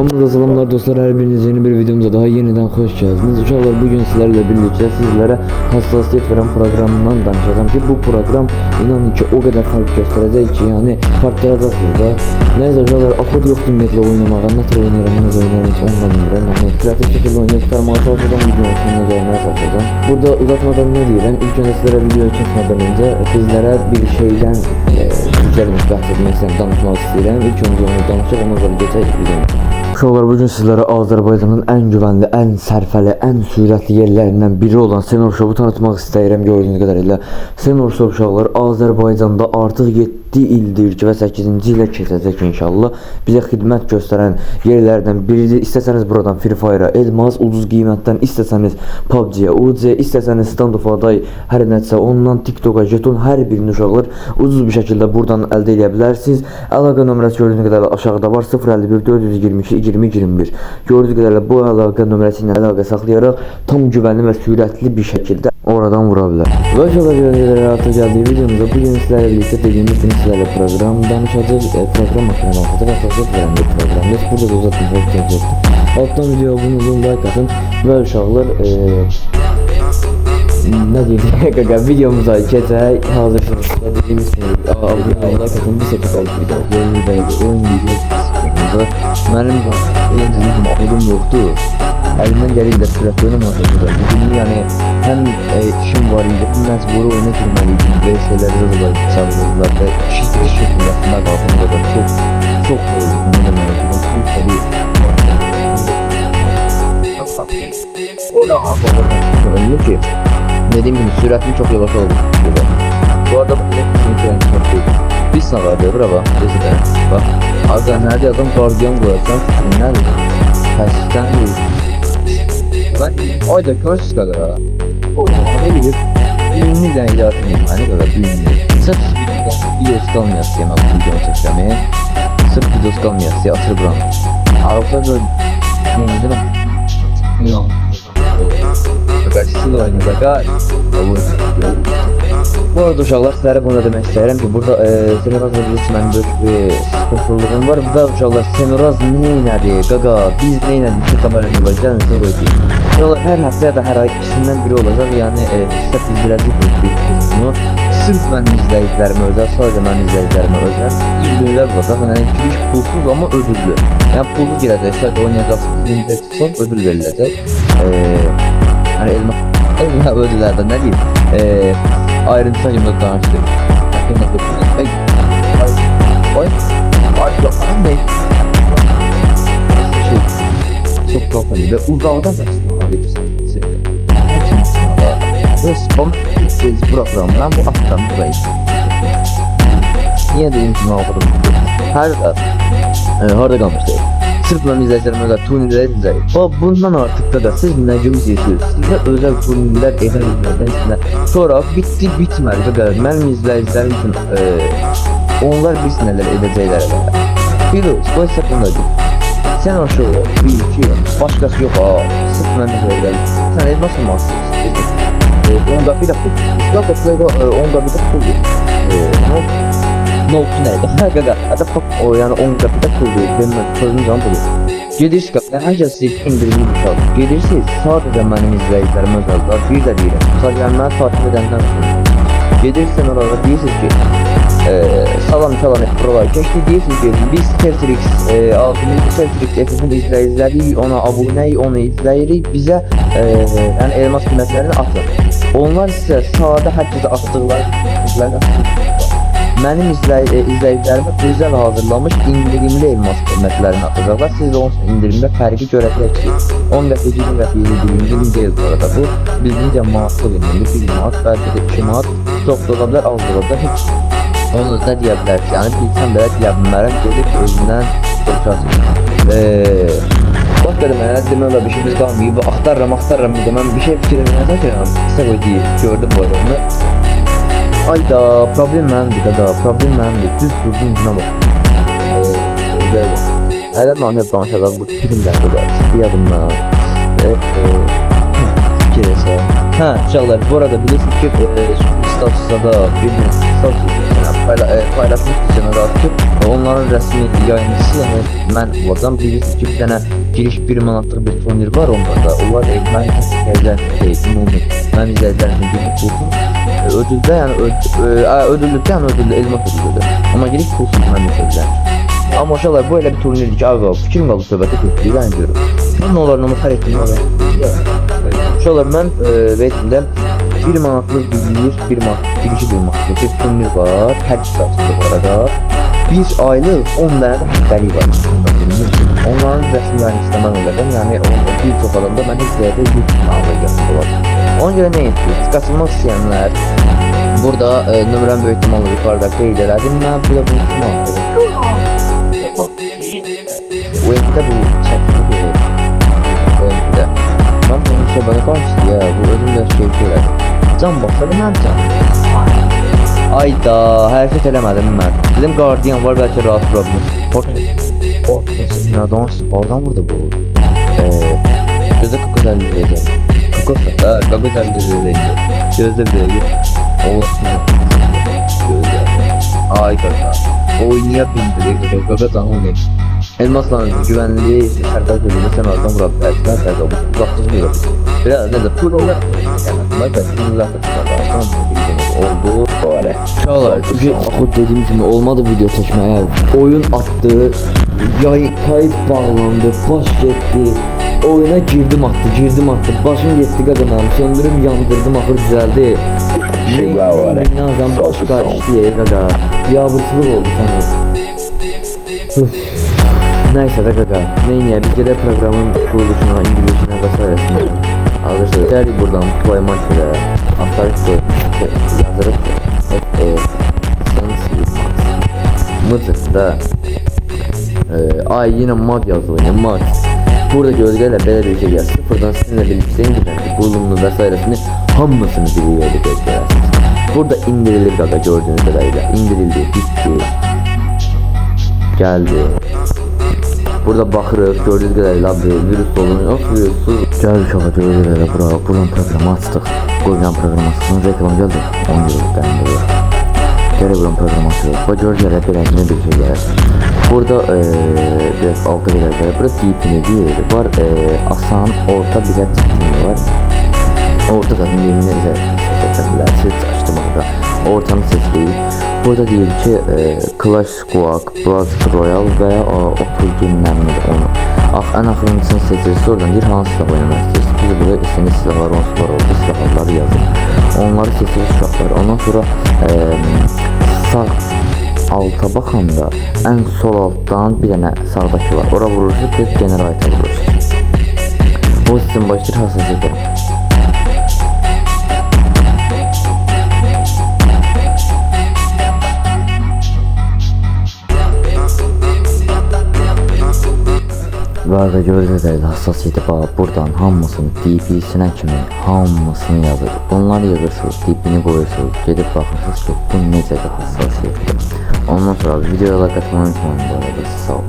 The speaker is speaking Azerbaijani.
Selamlar dostlar, her biriniz yeni bir videomuza daha yeniden hoş geldiniz. Uşaklar, bugün sizlerle birlikte sizlere hassasiyet veren programından danışacağım ki bu program inanın ki o kadar fark gösterecek ki yani fark yaratacaksınız da. Neyse uşaklar, akıl yok ümumiyyətlə oynamağa, nasıl oynayırım, nasıl oynayırım hiç onunla bilmirəm. Yani kreatif şekilde oynayıp kurtarmaya çalışacağım, videonun sonuna gelmeye çalışacağım. Burada uzatmadan ne diyeyim, ilk önce sizlere videoyu çekmeden önce sizlere bir şeyden güzelmiş bahsetmek istedim, danışmak istedim. İlk önce onu danışıp ona sonra geçecek videomu. Uşaqlar, bugün sizlere Azərbaycanın ən güvənli, ən sərfəli, ən sürətli yerlərindən biri olan Senior Shop'u tanıtmaq istəyirəm. Gördüyünüz qədərilə Senior Shop uşaqlar Azərbaycanda artıq 7 ildir ki və 8-ci ilə keçəcək inşallah. Bizə xidmət göstərən yerlərdən biridir. İstəsəniz buradan Free Fire, Elmas, ucuz qiymətdən, istəsəniz PUBG-yə, UC, istəsəniz Stand of Aday, hər nəsə ondan TikTok-a, jeton hər birini uşaqlar ucuz bir şəkildə buradan əldə edə bilərsiniz. Əlaqə nömrəsi gördüyünüz qədərilə aşağıda var, 051 422 2021. Gördüyünüz qədərilə bu əlaqə nömrəsi ilə əlaqə saxlayaraq tam güvənli və sürətli bir şəkildə oradan vura bilər. Və şöyle artıq gəldiyi videomuzda bugün sizlərlə birlikdə dediyimiz kimi sizlərlə program danışacağız. Program hakkında danışacağız. Hassasiyet veren bir programdır. Burada da uzatmayacağız, gelecektir. Alttan video abone olun, like atın və uşaqlar ne diyeyim videomuza geçək. Hazırsınız dediğimiz gibi abone olun, like atın, bir sefer video. Oyun videosu. Benim kodum yoktu. Elimden gelip de sürekli oynamadım. Bugün yani hem işim var idi, hem mecburi oyuna girmeliydim. Böyle şeyleri de çağırdılar ve şişlik şeklinde kalkımda da çok önemli ki dediğim gibi süratim çok yavaş oldu. Bu arada bu net çok değil. Bir sanalarda bravo. Bak az nerede adam gardiyan koyarsan nerede? Kaçtan değil. Ben ayda kaç kadar ha? Ne bileyim. Ünlü de ilatayım. Hani kadar ünlü. Sırf videosu kalmayası ya. Ben videomu çekeceğim. Sırf videosu kalmayası ya. Atır buram. Araplar böyle ne değil mi? Yok. Kaçısı da oynuyor. Bak bu arada uşaqlar sizlərə bunu demək istəyirəm ki, burada Senoraz bilirsin, mənim böyük bir sponsorluğum var. Burada uşaqlar Senoraz neynədir, qaqa, biz neynədik ki, kamerayı olacaq, nəsə qoyduğum. Uşaqlar hər həftə ya da hər ay ikisindən biri olacaq, yəni sizə bildirəcək bunu. Sırf mənim izləyicilərimə özel, sadəcə mənim izləyicilərimə özel izləyicilər olacaq, yəni giriş pulsuz amma ödüllü. Yəni pullu girəcək, sadəcə oynayacaqsınız, indeks tutsun, ödül veriləcək. Yəni elma ödüllərdən nə deyim? Ayrıntı sayımda danıştık. Çok kapalı ve uzağdan ve spam programından bu aktan burayız. Niye dedim ki ne okudum? Harda kalmıştı. Sırf ben izleyicilerim özel tuniler izleyip bundan artık da siz ne gözüyorsunuz? Size özel tuniler edemezler. Sonra bitti bitmez. Benim izleyicilerim için onlar biz neler edecekler. Filos, bu sakın da sen o şöyle bir iki başkası yok sırf ben de sen elmas olmazsın. Onda bir dakika. Onda bir dakika. Note nerede? Gaga. Ada o yani 10 kapita kuruluyor. Benim sözüm zaman buluyor. Gedirsiniz. Herkes siz indirimli bir şey. Gedirsiniz. Sadece benim izleyicilerim özellikler. Bir de değilim. Sadece ben takip edenden sonra. Gedirsiniz orada diyorsunuz ki salam buralar keşke diyorsunuz ki biz Tertrix altımızda Tertrix FF'in izleyicileri ona abone onu izleyirik bize yani elmas kıymetlerini atın. Onlar size sağda herkese attıklar mənim izləyicilərimə özel hazırlanmış indirimli elmas qiymətlərini atacaqlar. Siz də onun indirimdə fərqi görəcəksiniz. 10 dəfə 20 dəfə 7 deyil bu arada bu. Bildiğince maaşlı indirimli 1 manat, belki de 2 manat, çox da ola bilər, az da ola bilər. Heç onu da deyə bilərsiniz. Yəni bilsəm belə deyə bilmərəm, gedib özündən soruşarsınız. Başqa deməyən demək bir şeyimiz qalmayıb. Axtarıram deməm bir şey fikirlərinə çəkirəm. Qısa qoy deyib, gördüm bu adamı. Ayda problem mənimdir da, problem mənimdir. Düz durdum buna bak. Güzel bak. Hələ mən hep danışacaq bu filmlərdə var. Yadımdan. Fikir esa. Uşaqlar, bu arada bilirsiniz ki, statusda da bir status paylaşmış general ki onların rəsmi yayıncısı yəni mən olacam. Bilirsiniz ki bir dənə giriş 1 manatlıq bir turnir var onda da. Onlar mən ümumi mən izləyicilərimizin birini pulsuz ödüldə yəni ödüllükdə yəni ödüllü elmas ödüllüdür. Amma giriş pulsuz mən məsələn. Amma uşaqlar bu elə bir turnirdir ki abi fikrim qaldı söhbətə kötülüyü mən görürüm. Mən nə olar nömrə xərəkətini var. Uşaqlar mən reytingdə 1 manatlıq bir manat, girişi 1 manatlıq bir turnir var. Hər kisasında bu arada. Bir aylıq 10 dənə də həftəlik var. Onların rəsmi yəni istəmən olardım. Yəni bir çox adamda mən heç yerdə 100 alacaqsın olar. Ona görə nə etdik? Qaçılmaq istəyənlər burada nömrəm böyük ihtimalle yukarıda qeyd elədim. Mən burada bunu tutmaq istedim. Oyunda bu çəkdir. Oyunda. Ben bunu şöyle başladı ya. Bu özümdə şey söylədim. Can baxsa mən can. Ayda hərəkət eləmədim mən. Dedim Guardian var belki rahat vurabilir. Oradan vurdu bu. Gözde kokudan diyeceğim. Kokudan diyeceğim. Gözde bir olsun. Gözde. Ay kaka. Oynayabilir. Kokudan oynayabilir. Elmasların güvenliği serbest bölümünde sen oradan vurabilirsin. Ben serbest olmuş. Uzaklığı vurabilirsin. Biraz ne de pul olarak. Yani ben oldu böyle. Çağlar. Dediğim gibi olmadı video çekmeye. Oyun attı. Kayıt bağlandı. Baş gitti. Oyuna girdim attı. Başım gitti qadınam. Söndürüm yandırdım axır düzeldi. Şey var öyle. Nazam başka işleye kadar. Yavrusuluk oldu sana. Neyse de kaka. Neyine bir kere programın kuruluşuna, İngilizcine vesairesine alırsa der buradan play maçlara atarız da yazdırıp Mıtık'ta ay yine mod yazılıyor mod. Burada gölgeyle belə bir şey gelsin. Sıfırdan sizinle birlikte indirin. Kurulumunu vesairesini hamısını biliyordu gösterersiniz. Burada indirilir kaka gördüğünüz kadarıyla. İndirildi, bitti. Geldi. Burada baxırıq, gördüyünüz qədərilə virus olun, yox virussuz. Gəl uşağa görürlər, buradan proqramı açdıq. Qoyulan proqramı açdıq, reklam gəldi, 10 euro dəyəndə. Gələk buradan proqramı açdıq. Bu gördülər, beləcə bir şey gəlir. Burada biraz alta gələcək. Burada tipini deyir, var asan, orta bir tipini var. Orta zaten yerini seçebilirsiniz, açdım orada. Ortanı seçdik. Burada deyir ki Clash Squad, Blood Royale veya 30 günlərini onu. Ən axırıncısını seçirsiniz, oradan deyir hansı silah oynamaq istəyirsiniz. Biz burada istəyiniz silahlar, oldu, silahları yazın. Onları seçirsiniz uşaqlar. Ondan sonra sağ alta baxanda ən sol altdan bir dənə sağdakı var. Ora vurursunuz, biz generatör vurursunuz. Bu sizin başlayır hassasiyyətə. Və gördüyünüz üzrə hassasiyyəti bax buradan hamısını DP-sinə kimi hamısını yazır. Bunları yazırsınız, DP-ni qoyursunuz, gedib baxırsınız ki bu necə də hassasiyyətdir. Ondan sonra videoya like atmayı unutmayın bu arada, sağ olun.